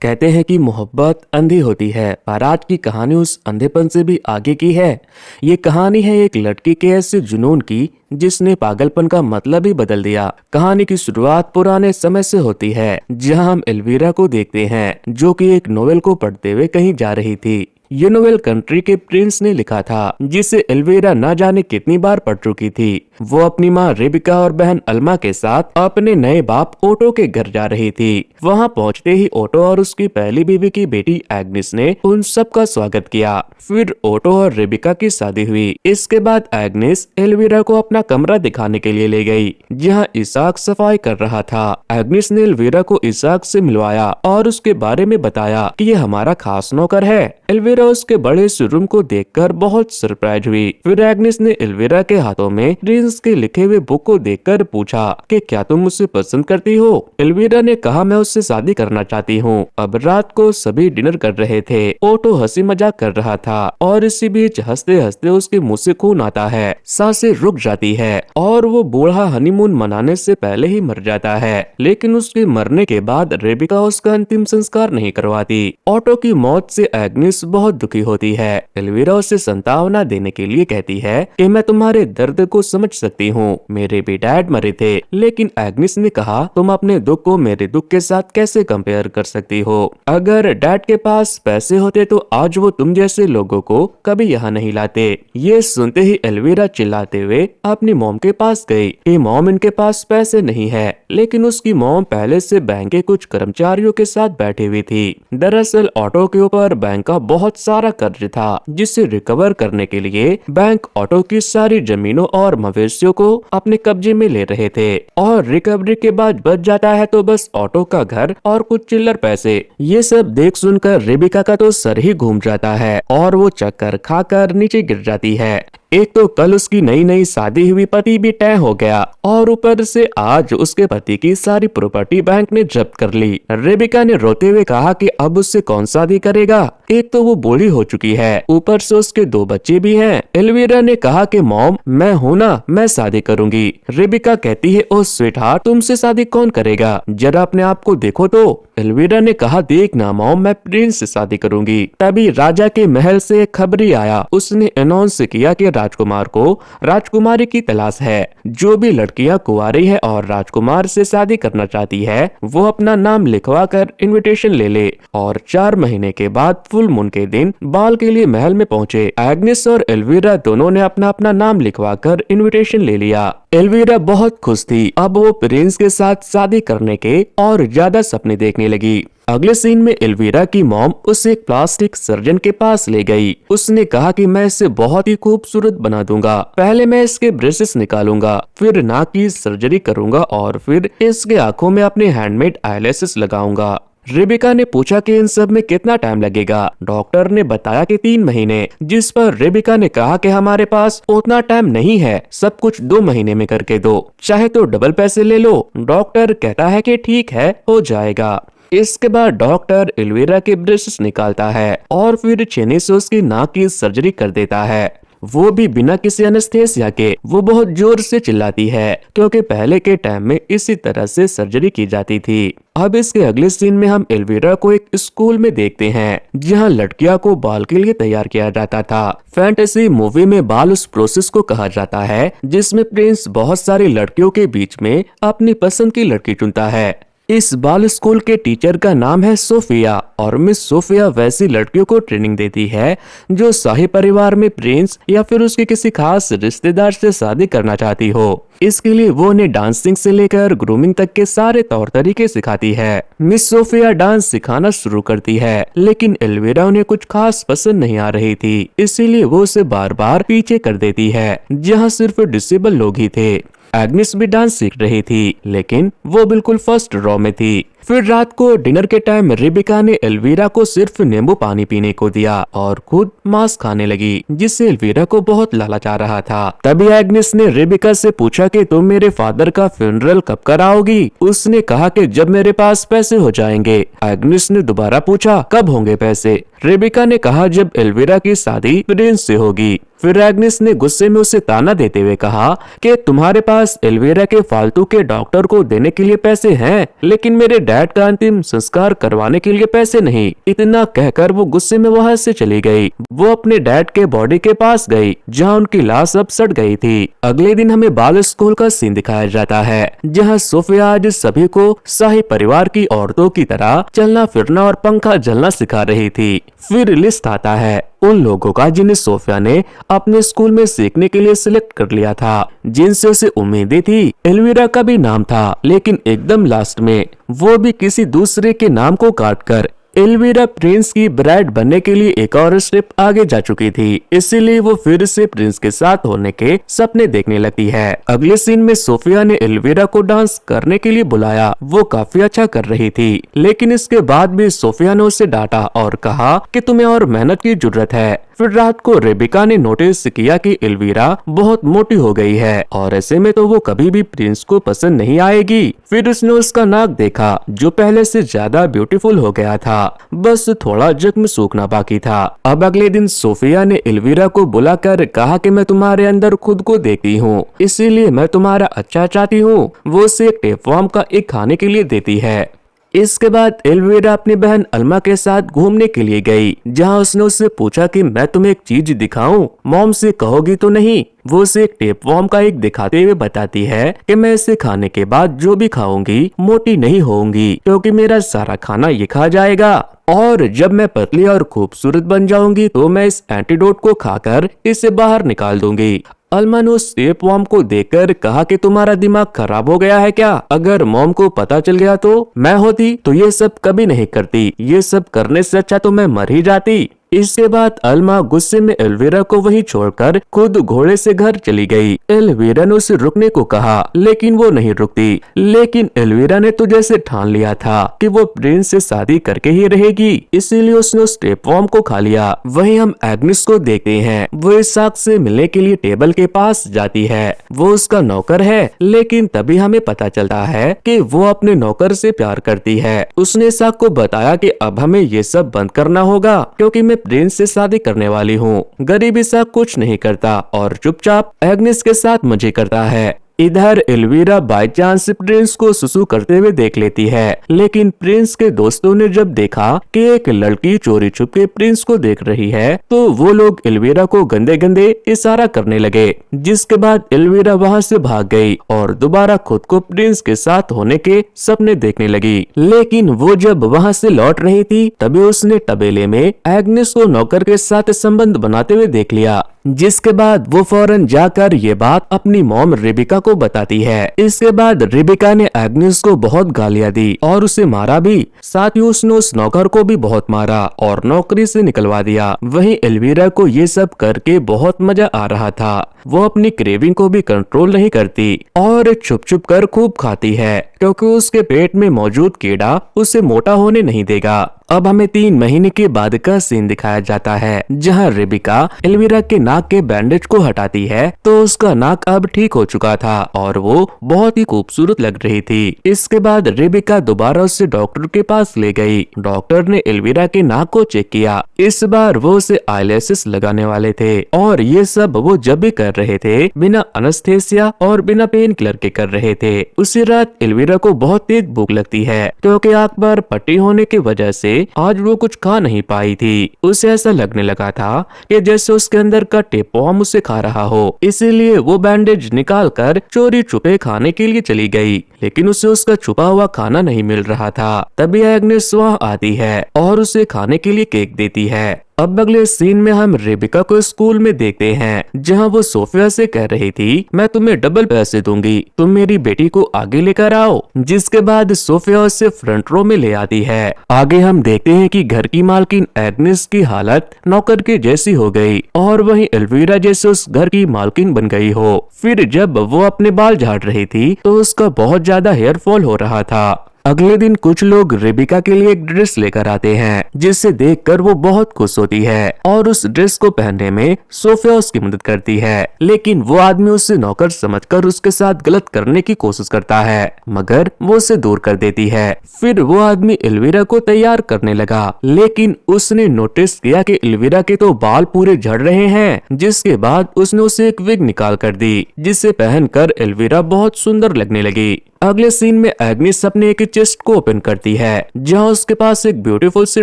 कहते हैं कि मोहब्बत अंधी होती है, पर आज की कहानी उस अंधेपन से भी आगे की है। ये कहानी है एक लड़की के ऐसे जुनून की जिसने पागलपन का मतलब ही बदल दिया। कहानी की शुरुआत पुराने समय से होती है, जहां हम एल्वीरा को देखते हैं, जो कि एक नोवेल को पढ़ते हुए कहीं जा रही थी। ये नोवेल कंट्री के प्रिंस ने लिखा था, जिसे एल्वीरा न जाने कितनी बार पढ़ चुकी थी। वो अपनी माँ रेबिका और बहन अल्मा के साथ अपने नए बाप ओटो के घर जा रही थी। वहाँ पहुँचते ही ओटो और उसकी पहली बीवी की बेटी एग्निस ने उन सब का स्वागत किया। फिर ओटो और रेबिका की शादी हुई। इसके बाद एग्निस एल्वीरा को अपना कमरा दिखाने के लिए ले गई, जहाँ इसाक सफाई कर रहा था। एग्निस ने एल्वीरा को इसाक से मिलवाया और उसके बारे में बताया कि ये हमारा खास नौकर है। एल्वीरा उसके बड़े से रूम को देखकर बहुत सरप्राइज हुई। फिर एग्निस ने एल्वीरा के हाथों में प्रिंस के लिखे हुए बुक को देखकर पूछा कि क्या तुम मुझसे पसंद करती हो। एल्वीरा ने कहा, मैं उससे शादी करना चाहती हूँ। अब रात को सभी डिनर कर रहे थे। ओटो हंसी मजाक कर रहा था और इसी बीच हंसते हंसते उसके मुंह से खून आता है, सांसें रुक जाती है और वो बूढ़ा हनीमून मनाने से पहले ही मर जाता है। लेकिन उसके मरने के बाद रेबिका उसका अंतिम संस्कार नहीं करवाती। ओटो की मौत से एग्निस बहुत दुखी होती है। एल्वीरा उसे सांत्वना देने के लिए कहती है कि मैं तुम्हारे दर्द को समझ सकती हूँ, मेरे भी डैड मरे थे। लेकिन एग्निस ने कहा, तुम अपने दुख को मेरे दुख के साथ कैसे कंपेयर कर सकती हो। अगर डैड के पास पैसे होते तो आज वो तुम जैसे लोगों को कभी यहाँ नहीं लाते। ये सुनते ही एल्वीरा चिल्लाते हुए अपनी मॉम के पास गई कि मॉम, इनके पास पैसे नहीं है। लेकिन उसकी मॉम पहले से बैंक के कुछ कर्मचारियों के साथ बैठी हुई थी। दरअसल ऑटो के ऊपर बैंक का बहुत सारा कर्ज था, जिसे रिकवर करने के लिए बैंक ऑटो की सारी जमीनों और मवेशियों को अपने कब्जे में ले रहे थे। और रिकवरी के बाद बच जाता है तो बस ऑटो का घर और कुछ चिल्लर पैसे। ये सब देख सुनकर रेबिका का तो सर ही घूम जाता है और वो चक्कर खाकर नीचे गिर जाती है। एक तो कल उसकी नई नई शादी हुई पति भी तय हो गया और ऊपर से आज उसके पति की सारी प्रॉपर्टी बैंक ने जब्त कर ली। रेबिका ने रोते हुए कहा कि अब उससे कौन शादी करेगा। एक तो वो बूढ़ी हो चुकी है, ऊपर से उसके 2 बच्चे भी हैं। एल्वीरा ने कहा कि मॉम, मैं हूँ ना, मैं शादी करूंगी। रेबिका कहती है, ओ स्वीट हार्ट, तुमसे शादी कौन करेगा, जरा अपने आप को देखो तो। एल्वीरा ने कहा, देख ना मॉम, मैं प्रिंस से शादी करूंगी। तभी राजा के महल से एक खबरी आया। उसने अनाउंस किया कि राजकुमार को राजकुमारी की तलाश है। जो भी लड़कियां कुंवारी है और राजकुमार से शादी करना चाहती है, वो अपना नाम लिखवा कर इन्विटेशन ले ले। और 4 महीने के बाद फुल मून के दिन बाल के लिए महल में पहुंचे। एग्निस और एल्वीरा दोनों ने अपना अपना नाम लिखवा कर इन्विटेशन ले लिया। एल्वीरा बहुत खुश थी। अब वो प्रिंस के साथ शादी करने के और ज्यादा सपने देखने लगी। अगले सीन में एल्वीरा की मॉम उसे एक प्लास्टिक सर्जन के पास ले गई। उसने कहा कि मैं इसे बहुत ही खूबसूरत बना दूंगा। पहले मैं इसके ब्रेसेस निकालूंगा, फिर नाक की सर्जरी करूंगा और फिर इसके आंखों में अपने हैंडमेड आईलैशेस लगाऊंगा। रेबिका ने पूछा कि इन सब में कितना टाइम लगेगा। डॉक्टर ने बताया कि 3 महीने, जिस पर रेबिका ने कहा कि हमारे पास उतना टाइम नहीं है, सब कुछ 2 महीने में करके दो, चाहे तो डबल पैसे ले लो। डॉक्टर कहता है कि ठीक है, हो जाएगा। इसके बाद डॉक्टर एल्वीरा के ब्रेसेस निकालता है और फिर चीनी से उसकी नाक की सर्जरी कर देता है, वो भी बिना किसी एनेस्थेसिया के। वो बहुत जोर से चिल्लाती है क्योंकि पहले के टाइम में इसी तरह से सर्जरी की जाती थी। अब इसके अगले सीन में हम एल्वीरा को एक स्कूल में देखते हैं, जहां लड़कियों को बाल के लिए तैयार किया जाता था। फैंटेसी मूवी में बाल उस प्रोसेस को कहा जाता है जिसमें प्रिंस बहुत सारी लड़कियों के बीच में अपनी पसंद की लड़की चुनता है। इस बाल स्कूल के टीचर का नाम है सोफिया और मिस सोफिया वैसी लड़कियों को ट्रेनिंग देती है जो शाही परिवार में प्रिंस या फिर उसके किसी खास रिश्तेदार से शादी करना चाहती हो। इसके लिए वो उन्हें डांसिंग से लेकर ग्रूमिंग तक के सारे तौर तरीके सिखाती है। मिस सोफिया डांस सिखाना शुरू करती है, लेकिन एल्वीरा उन्हें कुछ खास पसंद नहीं आ रही थी, इसीलिए वो उसे बार बार पीछे कर देती है, जहाँ सिर्फ डिसेबल लोग ही थे। एग्निस भी डांस सीख रही थी, लेकिन वो बिल्कुल फर्स्ट रॉ में थी। फिर रात को डिनर के टाइम रेबिका ने एल्वीरा को सिर्फ नींबू पानी पीने को दिया और खुद मांस खाने लगी, जिससे एल्वीरा को बहुत लालच आ रहा था। तभी एग्निस ने रेबिका से पूछा कि तुम मेरे फादर का फ्यूनरल कब कराओगी। उसने कहा कि जब मेरे पास पैसे हो जाएंगे। एग्निस ने दोबारा पूछा, कब होंगे पैसे। रेबिका ने कहा जब एल्विरा की शादी प्रिंस से होगी। फिर एग्नेस ने गुस्से में उसे ताना देते हुए कहा कि तुम्हारे पास एल्विरा के फालतू के डॉक्टर को देने के लिए पैसे हैं, लेकिन मेरे डैड का अंतिम संस्कार करवाने के लिए पैसे नहीं। इतना कहकर वो गुस्से में वहां से चली गई। वो अपने डैड के बॉडी के पास गई जहां उनकी लाश अब सड़ गई थी। अगले दिन हमें बाल स्कूल का सीन दिखाया जाता है जहां सोफिया आज सभी को शाही परिवार की औरतों की तरह चलना फिरना और पंखा झलना सिखा रही थी। फिर लिस्ट आता है उन लोगों का जिन्हें सोफिया ने अपने स्कूल में सीखने के लिए सिलेक्ट कर लिया था, जिनसे उसे उम्मीदें थी। एल्विरा का भी नाम था, लेकिन एकदम लास्ट में वो भी किसी दूसरे के नाम को काटकर एल्विरा प्रिंस की ब्राइड बनने के लिए एक और स्टेप आगे जा चुकी थी। इसीलिए वो फिर से प्रिंस के साथ होने के सपने देखने लगती है। अगले सीन में सोफिया ने एल्विरा को डांस करने के लिए बुलाया। वो काफी अच्छा कर रही थी, लेकिन इसके बाद भी सोफिया ने उसे डांटा और कहा कि तुम्हें और मेहनत की जरूरत है। फिर रात को रेबिका ने नोटिस किया कि एल्विरा बहुत मोटी हो गई है और ऐसे में तो वो कभी भी प्रिंस को पसंद नहीं आएगी। फिर उसने उसका नाक देखा जो पहले से ज्यादा ब्यूटीफुल हो गया था, बस थोड़ा जख्म सूखना बाकी था। अब अगले दिन सोफिया ने एल्विरा को बुलाकर कहा कि मैं तुम्हारे अंदर खुद को देखती हूँ, इसीलिए मैं तुम्हारा अच्छा चाहती हूँ। वो उसे टेपवर्म का एक खाने के लिए देती है। इसके बाद एल्विरा अपनी बहन अल्मा के साथ घूमने के लिए गई, जहां उसने उससे पूछा कि मैं तुम्हें एक चीज दिखाऊं, मॉम से कहोगी तो नहीं। वो उसे एक टेपवर्म का एक दिखाते हुए बताती है कि मैं इसे खाने के बाद जो भी खाऊंगी मोटी नहीं होऊंगी, क्योंकि मेरा सारा खाना ये खा जाएगा और जब मैं पतली और खूबसूरत बन जाऊंगी तो मैं इस एंटीडोट को खाकर इसे बाहर निकाल दूंगी। अल्मा ने उस टेपवर्म को देखकर कहा कि तुम्हारा दिमाग खराब हो गया है क्या? अगर मॉम को पता चल गया तो मैं होती तो ये सब कभी नहीं करती। ये सब करने से अच्छा तो मैं मर ही जाती। इसके बाद अल्मा गुस्से में एल्विरा को वहीं छोड़कर खुद घोड़े से घर चली गई। एल्विरा ने उसे रुकने को कहा, लेकिन वो नहीं रुकती। लेकिन एल्विरा ने तो जैसे ठान लिया था कि वो प्रिंस से शादी करके ही रहेगी, इसीलिए उसने उस टेपवर्म को खा लिया। वहीं हम एग्नेस को देखते हैं, वो इसाक से मिलने के लिए टेबल के पास जाती है। वो उसका नौकर है, लेकिन तभी हमें पता चलता है कि वो अपने नौकर से प्यार करती है। उसने इसाक को बताया कि अब हमें ये सब बंद करना होगा, क्योंकि मैं प्रिंस से शादी करने वाली हूँ। गरीब इसाक कुछ नहीं करता और चुपचाप एग्नेस के साथ मजे करता है। इधर एल्विरा बाय चांस प्रिंस को सुसु करते हुए देख लेती है, लेकिन प्रिंस के दोस्तों ने जब देखा कि एक लड़की चोरी छुपके प्रिंस को देख रही है, तो वो लोग एल्विरा को गंदे गंदे इशारा करने लगे, जिसके बाद एल्विरा वहां से भाग गई और दोबारा खुद को प्रिंस के साथ होने के सपने देखने लगी। लेकिन वो जब वहां से लौट रही थी, तभी उसने तबेले में एग्नेस को नौकर के साथ संबंध बनाते हुए देख लिया, जिसके बाद वो फौरन जाकर ये बात अपनी मॉम रेबिका को बताती है। इसके बाद रेबिका ने एग्नेस को बहुत गालियां दी और उसे मारा भी। साथ ही उसने उस नौकर को भी बहुत मारा और नौकरी से निकलवा दिया। वहीं एल्विरा को ये सब करके बहुत मजा आ रहा था। वो अपनी क्रेविंग को भी कंट्रोल नहीं करती और छुप छुप कर खूब खाती है, क्योंकि उसके पेट में मौजूद कीड़ा उसे मोटा होने नहीं देगा। अब हमें 3 महीने के बाद का सीन दिखाया जाता है, जहां रेबिका एल्विरा के नाक के बैंडेज को हटाती है, तो उसका नाक अब ठीक हो चुका था और वो बहुत ही खूबसूरत लग रही थी। इसके बाद रेबिका दोबारा उससे डॉक्टर के पास ले गई। डॉक्टर ने एल्विरा के नाक को चेक किया। इस बार वो उसे आईलैशेस लगाने वाले थे और ये सब वो जब भी कर रहे थे बिना अनस्थेसिया और बिना पेन किलर के कर रहे थे। उसी रात एल्विरा को बहुत तेज भूख लगती है, क्योंकि आंख पर पट्टी होने की वजह से आज वो कुछ खा नहीं पाई थी। उसे ऐसा लगने लगा था कि जैसे उसके अंदर का टेपवर्म उसे खा रहा हो, इसीलिए वो बैंडेज निकाल कर चोरी छुपे खाने के लिए चली गई, लेकिन उसे उसका छुपा हुआ खाना नहीं मिल रहा था। तभी एग्नेस वहाँ आती है और उसे खाने के लिए केक देती है। अब अगले सीन में हम रेबिका को स्कूल में देखते हैं, जहां वो सोफिया से कह रही थी, मैं तुम्हें डबल पैसे दूंगी, तुम मेरी बेटी को आगे लेकर आओ। जिसके बाद सोफिया उसे फ्रंट रो में ले आती है। आगे हम देखते हैं कि घर की मालकिन एग्नेस की हालत नौकर के जैसी हो गई और वहीं एल्विरा जैसे उस घर की मालकिन बन गई हो। फिर जब वो अपने बाल झाड़ रही थी, तो उसका बहुत ज्यादा हेयर फॉल हो रहा था। अगले दिन कुछ लोग रेबिका के लिए एक ड्रेस लेकर आते हैं, जिसे देखकर वो बहुत खुश होती है और उस ड्रेस को पहनने में सोफिया उसकी मदद करती है। लेकिन वो आदमी उसे नौकर समझकर उसके साथ गलत करने की कोशिश करता है, मगर वो उसे दूर कर देती है। फिर वो आदमी एल्विरा को तैयार करने लगा, लेकिन उसने नोटिस किया कि एल्विरा के तो बाल पूरे झड़ रहे हैं, जिसके बाद उसने उसे एक विग निकाल कर दी, जिसे पहनकर एल्विरा बहुत सुंदर लगने लगी। अगले सीन में एग्निस अपने एक चेस्ट को ओपन करती है, जहां उसके पास एक ब्यूटीफुल सी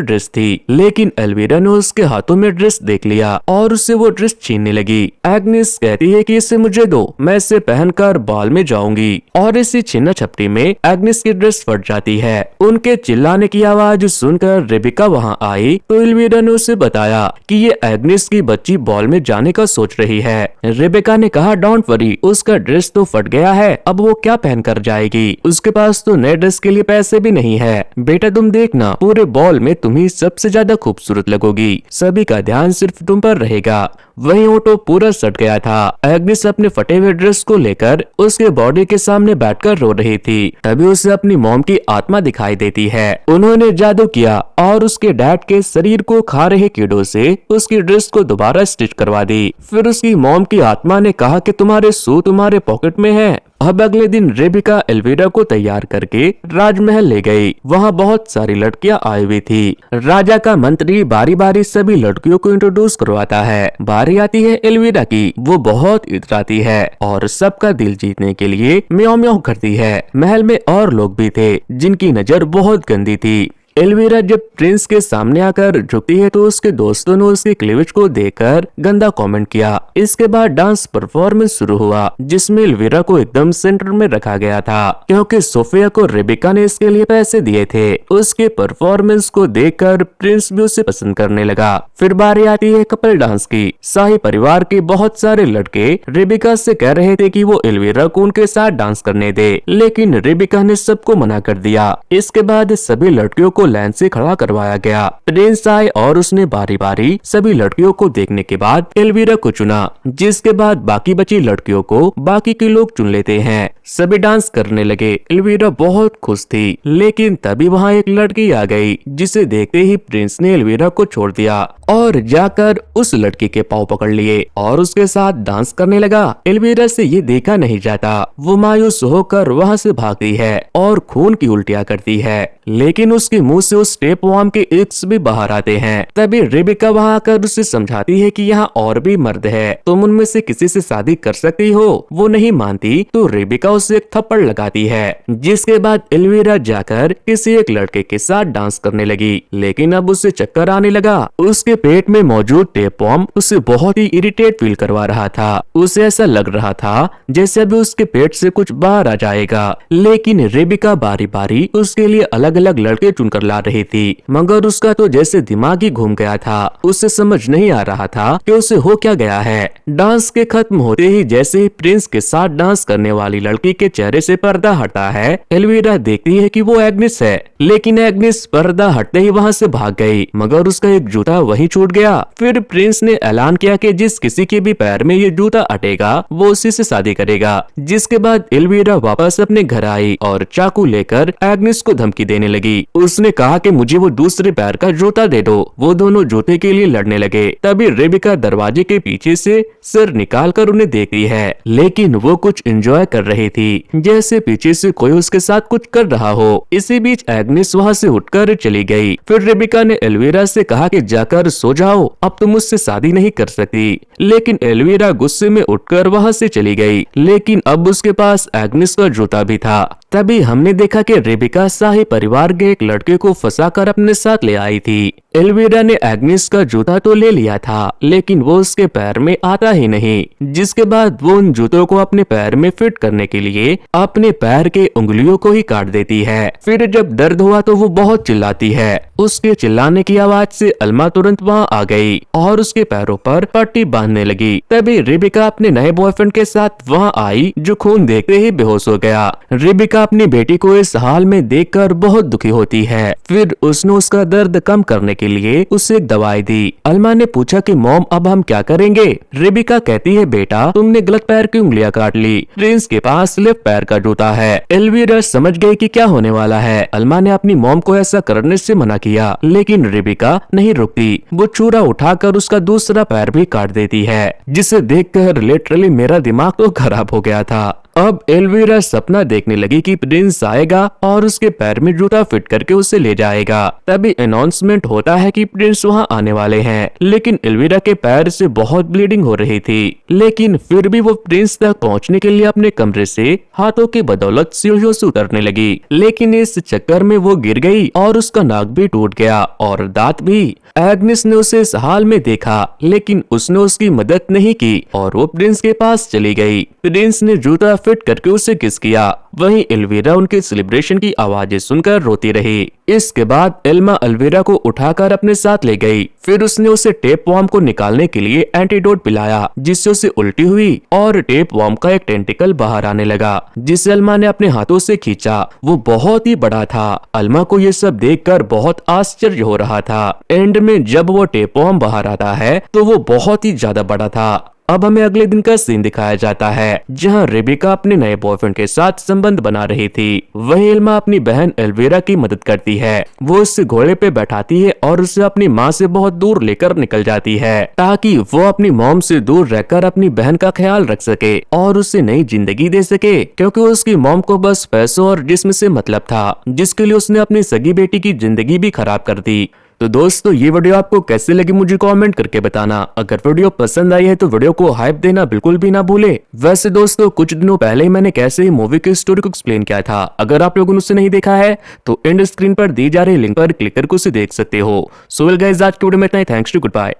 ड्रेस थी, लेकिन एल्विरा ने उसके हाथों में ड्रेस देख लिया और उससे वो ड्रेस छीनने लगी। एग्निस कहती है कि इसे मुझे दो, मैं इसे पहनकर बाल में जाऊंगी, और इसी छीना झपटी में एग्निस की ड्रेस फट जाती है। उनके चिल्लाने की आवाज सुनकर रेबिका वहाँ आई तो एल्विरा ने उसे बताया कि ये एग्निस की बच्ची बॉल में जाने का सोच रही है। रेबिका ने कहा डोंट वरी, उसका ड्रेस तो फट गया है, अब वो क्या पहन कर जाएगी, उसके पास तो नए ड्रेस के लिए पैसे भी नहीं है। बेटा तुम देखना, पूरे बॉल में तुम ही सबसे ज्यादा खूबसूरत लगोगी, सभी का ध्यान सिर्फ तुम पर रहेगा। वहीं ओटो पूरा सट गया था। एग्निस अपने फटे हुए ड्रेस को लेकर उसके बॉडी के सामने बैठकर रो रही थी। तभी उसे अपनी मॉम की आत्मा दिखाई देती है। उन्होंने जादू किया और उसके डैड के शरीर को खा रहे कीड़ों से उसकी ड्रेस को दोबारा स्टिच करवा दी। फिर उसकी मॉम की आत्मा ने कहा कि तुम्हारे शू तुम्हारे पॉकेट में है। अब अगले दिन रेबिका एल्विरा को तैयार करके राजमहल ले गई। वहाँ बहुत सारी लड़कियां आई हुई थी। राजा का मंत्री बारी बारी सभी लड़कियों को इंट्रोड्यूस करवाता है। बारी आती है एल्विरा की। वो बहुत इतराती है और सबका दिल जीतने के लिए म्याऊं म्याऊं करती है। महल में और लोग भी थे जिनकी नजर बहुत गंदी थी। एल्विरा जब प्रिंस के सामने आकर झुकती है तो उसके दोस्तों ने उसके क्लीवेज को देखकर गंदा कमेंट किया। इसके बाद डांस परफॉर्मेंस शुरू हुआ, जिसमें एल्विरा को एकदम सेंटर में रखा गया था, क्योंकि सोफिया को रेबिका ने इसके लिए पैसे दिए थे। उसके परफॉर्मेंस को देखकर प्रिंस भी उसे पसंद करने लगा। फिर बारी आती है कपल डांस की। शाही परिवार के बहुत सारे लड़के रेबिका से कह रहे थे कि वो एल्विरा को उनके साथ डांस करने दे, लेकिन रेबिका ने सबको मना कर दिया। इसके बाद सभी लड़कियों को लाइन से खड़ा करवाया गया। प्रिंस आए और उसने बारी बारी सभी लड़कियों को देखने के बाद एल्विरा को चुना, जिसके बाद बाकी बची लड़कियों को बाकी के लोग चुन लेते हैं। सभी डांस करने लगे। एल्विरा बहुत खुश थी, लेकिन तभी वहाँ एक लड़की आ गई, जिसे देखते ही प्रिंस ने एल्विरा को छोड़ दिया और जाकर उस लड़की के पाँव पकड़ लिए और उसके साथ डांस करने लगा। एल्विरा से ये देखा नहीं जाता। वो मायूस होकर वहाँ से भागती है और खून की उल्टियाँ करती है, लेकिन उसके मुंह से उस टेप वॉर्म के एक्स भी बाहर आते हैं। तभी रेबिका वहाँ आकर उसे समझाती है कि यहाँ और भी मर्द है, तुम उनमें से किसी से शादी कर सकती हो। वो नहीं मानती तो रेबिका उसे एक थप्पड़ लगाती है, जिसके बाद एल्विरा जाकर किसी एक लड़के के साथ डांस करने लगी, लेकिन अब उसे चक्कर आने लगा। उसके पेट में मौजूद टेप वॉर्म उसे बहुत ही इरिटेट फील करवा रहा था। उसे ऐसा लग रहा था जैसे अभी उसके पेट से कुछ बाहर आ जाएगा, लेकिन रेबिका बारी बारी उसके लिए अलग अलग लड़के चुनकर ला रही थी, मगर उसका तो जैसे दिमाग ही घूम गया था। उसे समझ नहीं आ रहा था कि उसे हो क्या गया है। डांस के खत्म होते ही जैसे ही प्रिंस के साथ डांस करने वाली लड़की के चेहरे से पर्दा हटा है, एल्विरा देखती है कि वो एग्निस है, लेकिन एग्निस पर्दा हटते ही वहाँ से भाग गई, मगर उसका एक जूता वहीं छूट गया। फिर प्रिंस ने ऐलान किया कि जिस किसी के भी पैर में ये जूता अटेगा वो उसी से शादी करेगा। जिसके बाद एल्विरा वापस अपने घर आई और चाकू लेकर एग्निस को धमकी देने लगी। उसने कहा कि मुझे वो दूसरे पैर का जूता दे दो। वो दोनों जूते के लिए लड़ने लगे। तभी रेबिका दरवाजे के पीछे से सिर निकालकर उन्हें देखती है, लेकिन वो कुछ एंजॉय कर रही थी, जैसे पीछे से कोई उसके साथ कुछ कर रहा हो। इसी बीच एग्निस वहाँ से उठकर चली गई। फिर रेबिका ने एल्विरा से कहा कि जाकर सो जाओ, अब तुम मुझसे शादी नहीं कर सकती। लेकिन एल्विरा गुस्से में उठकर वहाँ से चली गई, लेकिन अब उसके पास एग्निस का जूता भी था। तभी हमने देखा कि रेबिका शाही परिवार के एक लड़के को फंसाकर अपने साथ ले आई थी। एल्विरा ने एग्निस का जूता तो ले लिया था, लेकिन वो उसके पैर में आता ही नहीं। जिसके बाद वो उन जूतों को अपने पैर में फिट करने के लिए अपने पैर के उंगलियों को ही काट देती है। फिर जब दर्द हुआ तो वो बहुत चिल्लाती है। उसके चिल्लाने की आवाज से अल्मा तुरंत वहाँ आ गई और उसके पैरों पर पट्टी बांधने लगी। तभी रेबिका अपने नए बॉयफ्रेंड के साथ वहाँ आई, जो खून देखते ही बेहोश हो गया। रेबिका एल्मा अपनी बेटी को इस हाल में देखकर बहुत दुखी होती है। फिर उसने उसका दर्द कम करने के लिए उसे एक दवाई दी। एल्मा ने पूछा कि मॉम अब हम क्या करेंगे। रेबिका कहती है बेटा तुमने गलत पैर की उंगलियां काट ली, प्रिंस के पास लेफ्ट पैर का जूता है। एल्वीरा समझ गई कि क्या होने वाला है। एल्मा ने अपनी मॉम को ऐसा करने से मना किया, लेकिन रेबिका नहीं रुकती। वो छुरा उठाकर उसका दूसरा पैर भी काट देती है, जिसे देखकर लिटरली मेरा दिमाग तो खराब हो गया था। अब एल्वीरा सपना देखने लगी कि प्रिंस आएगा और उसके पैर में जूता फिट करके उसे ले जाएगा। तभी अनाउंसमेंट होता है कि प्रिंस वहां आने वाले हैं, लेकिन एल्वीरा के पैर से बहुत ब्लीडिंग हो रही थी। लेकिन फिर भी वो प्रिंस तक पहुंचने के लिए अपने कमरे से हाथों की बदौलत सीढ़ियों से उतरने लगी, लेकिन इस चक्कर में वो गिर गई और उसका नाक भी टूट गया और दांत भी। एग्नेस ने उसे इस हाल में देखा, लेकिन उसने उसकी मदद नहीं की और वो प्रिंस के पास चली गई। प्रिंस ने जूता फिट करके उसे किस किया। वहीं एल्वीरा उनके सेलिब्रेशन की आवाजें सुनकर रोती रही। इसके बाद एल्मा एल्वीरा को उठाकर अपने साथ ले गई। फिर उसने उसे टेप वॉर्म को निकालने के लिए एंटीडोट पिलाया, जिससे उसे उल्टी हुई और टेप वॉर्म का एक टेंटिकल बाहर आने लगा, जिसे एल्मा ने अपने हाथों से खींचा। वो बहुत ही बड़ा था। एल्मा को ये सब देखकर बहुत आश्चर्य हो रहा था। एंड में जब वो टेप वॉर्म बाहर आता है तो वो बहुत ही ज्यादा बड़ा था। अब हमें अगले दिन का सीन दिखाया जाता है, जहां रेबिका अपने नए बॉयफ्रेंड के साथ संबंध बना रही थी। वहीं एल्मा अपनी बहन एल्वीरा की मदद करती है। वो उसे घोड़े पे बैठाती है और उसे अपनी माँ से बहुत दूर लेकर निकल जाती है, ताकि वो अपनी मॉम से दूर रहकर अपनी बहन का ख्याल रख सके और उसे नई जिंदगी दे सके, क्योंकि उसकी मॉम को बस पैसों और जिस्म से मतलब था, जिसके लिए उसने अपनी सगी बेटी की जिंदगी भी खराब कर दी। तो दोस्तों ये वीडियो आपको कैसे लगी मुझे कमेंट करके बताना। अगर वीडियो पसंद आई है तो वीडियो को हाइप देना बिल्कुल भी ना भूले। वैसे दोस्तों कुछ दिनों पहले ही मैंने कैसे ही मूवी की स्टोरी को एक्सप्लेन किया था। अगर आप लोगों ने उसे नहीं देखा है तो एंड स्क्रीन पर दी जा रही लिंक पर क्लिक करके उसे देख सकते हो। सो वेल गाइस, आज की वीडियो में इतना ही। Thanks to, good bye.